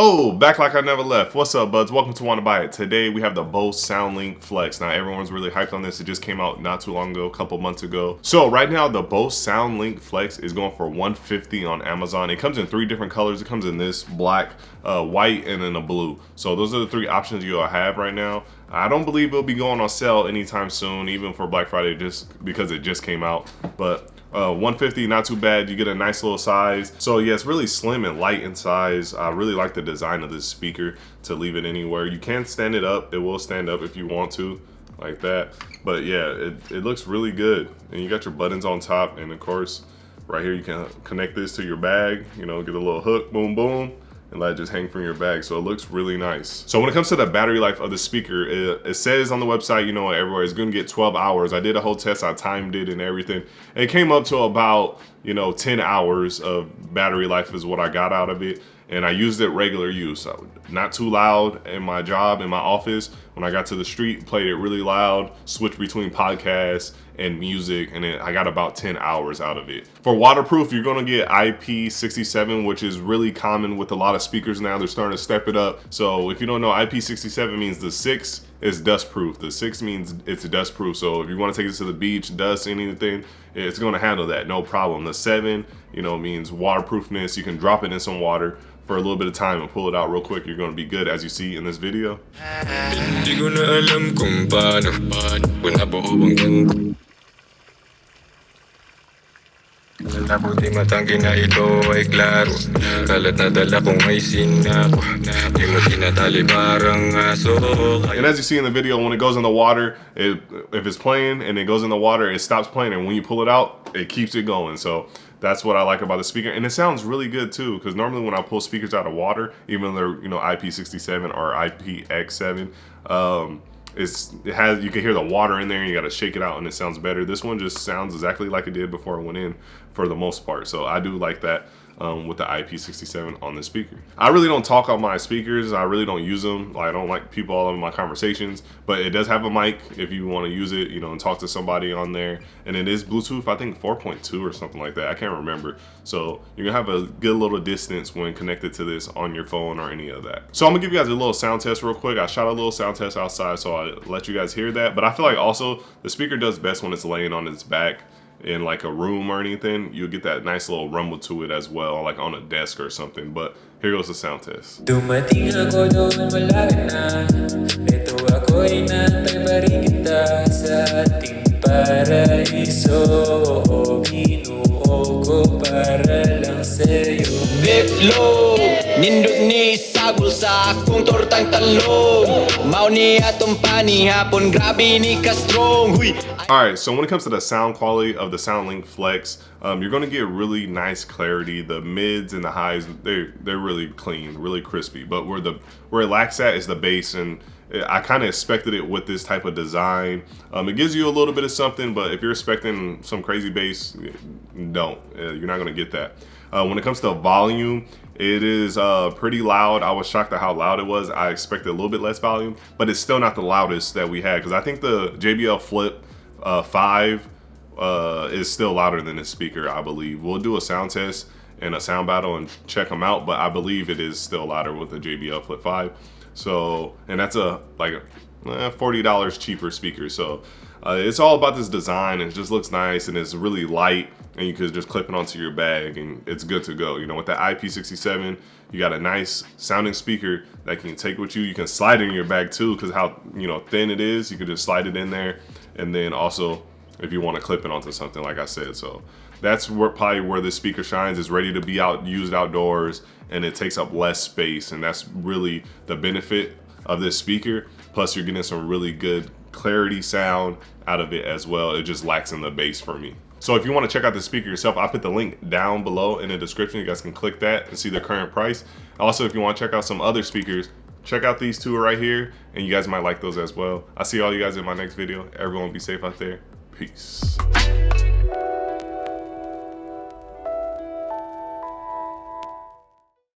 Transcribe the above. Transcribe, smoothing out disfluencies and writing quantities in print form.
Oh, back like I never left. What's up, buds? Welcome to Wanna Buy It. Today we have the Bose Soundlink Flex. Now everyone's really hyped on this. It just came out not too long ago, a couple months ago. So right now the Bose Soundlink Flex is going for $150 on Amazon. It comes in 3 different colors. It comes in this black, white, and then a blue. So those are the 3 options you'll have right now. I don't believe it'll be going on sale anytime soon, even for Black Friday, just because it just came out. But $150, not too bad. You get a nice little size. So yeah, it's really slim and light in size. I really like the design of this speaker to leave it anywhere. You can stand it up. It will stand up if you want to, like that. But yeah, it looks really good. And you got your buttons on top, and of course, right here you can connect this to your bag. You know, get a little hook, boom, boom, and let it just hang from your bag. So it looks really nice. So when it comes to the battery life of the speaker, it says on the website, you know, everywhere it's gonna get 12 hours. I did a whole test, I timed it and everything. And it came up to about, you know, 10 hours of battery life is what I got out of it. And I used it regular use. Not too loud in my job, in my office. When I got to the street, played it really loud, switched between podcasts and music, and I got about 10 hours out of it. For waterproof, you're gonna get IP67, which is really common with a lot of speakers now. They're starting to step it up. So if you don't know, IP67 means the 6 is dust proof. The 6 means it's dust proof. So if you wanna take this to the beach, dust, anything, it's gonna handle that, no problem. The 7, you know, means waterproofness. You can drop it in some water for a little bit of time and pull it out real quick. You're gonna be good, as you see in this video. Nabuti matanggi na ito ay klaro. Kalat na dala kong may sinako. Di mo tinatali parang aso. And as you see in the video, when it goes in the water, if it's playing and it goes in the water, it stops playing, and when you pull it out, it keeps it going. So that's what I like about the speaker, and it sounds really good too. Because normally when I pull speakers out of water, even though they're, you know, IP67 or IPX7, you can hear the water in there, and you got to shake it out, and it sounds better. This one just sounds exactly like it did before it went in, for the most part. So I do like that with the IP67 on the speaker. I really don't talk on my speakers. I really don't use them. I don't like people all in my conversations, but it does have a mic if you want to use it, you know, and talk to somebody on there. And it is Bluetooth, I think 4.2 or something like that. I can't remember. So you're gonna have a good little distance when connected to this on your phone or any of that. So I'm gonna give you guys a little sound test real quick. I shot a little sound test outside, so I'll let you guys hear that. But I feel like also the speaker does best when it's laying on its back in like a room or anything. You'll get that nice little rumble to it as well, like on a desk or something. But here goes the sound test. Dumating ako doon malapit na. Ito ako ay nantay pa rin kita sa ating paraiso. Ginuo ko para lang sa'yo. Bitlog, nindot ni sagol sa akong tortang talong. Mao ni atong pani hapon, grabe ni ka-strong. Huy. All right, so when it comes to the sound quality of the Soundlink Flex, you're gonna get really nice clarity. The mids and the highs, they're really clean, really crispy. But where it lacks at is the bass, and I kind of expected it with this type of design. It gives you a little bit of something, but if you're expecting some crazy bass, don't. You're not gonna get that. When it comes to volume, it is pretty loud. I was shocked at how loud it was. I expected a little bit less volume, but it's still not the loudest that we had, because I think the JBL Flip 5 is still louder than this speaker, I believe. We'll do a sound test and a sound battle and check them out, but I believe it is still louder with the JBL Flip 5. So, and that's a like $40 cheaper speaker. So it's all about this design, and it just looks nice, and it's really light, and you could just clip it onto your bag and it's good to go. You know, with the IP67, you got a nice sounding speaker that you can take with you. You can slide it in your bag too, because how, you know, thin it is. You can just slide it in there, and then also if you want to clip it onto something, like I said. So that's probably where this speaker shines. It's ready to be used outdoors, and it takes up less space, and that's really the benefit of this speaker. Plus you're getting some really good clarity sound out of it as well. It just lacks in the bass for me. So if you want to check out the speaker yourself, I put the link down below in the description. You guys can click that and see the current price. Also, if you want to check out some other speakers, check out these 2 right here, and you guys might like those as well. I'll see all you guys in my next video. Everyone be safe out there. Peace.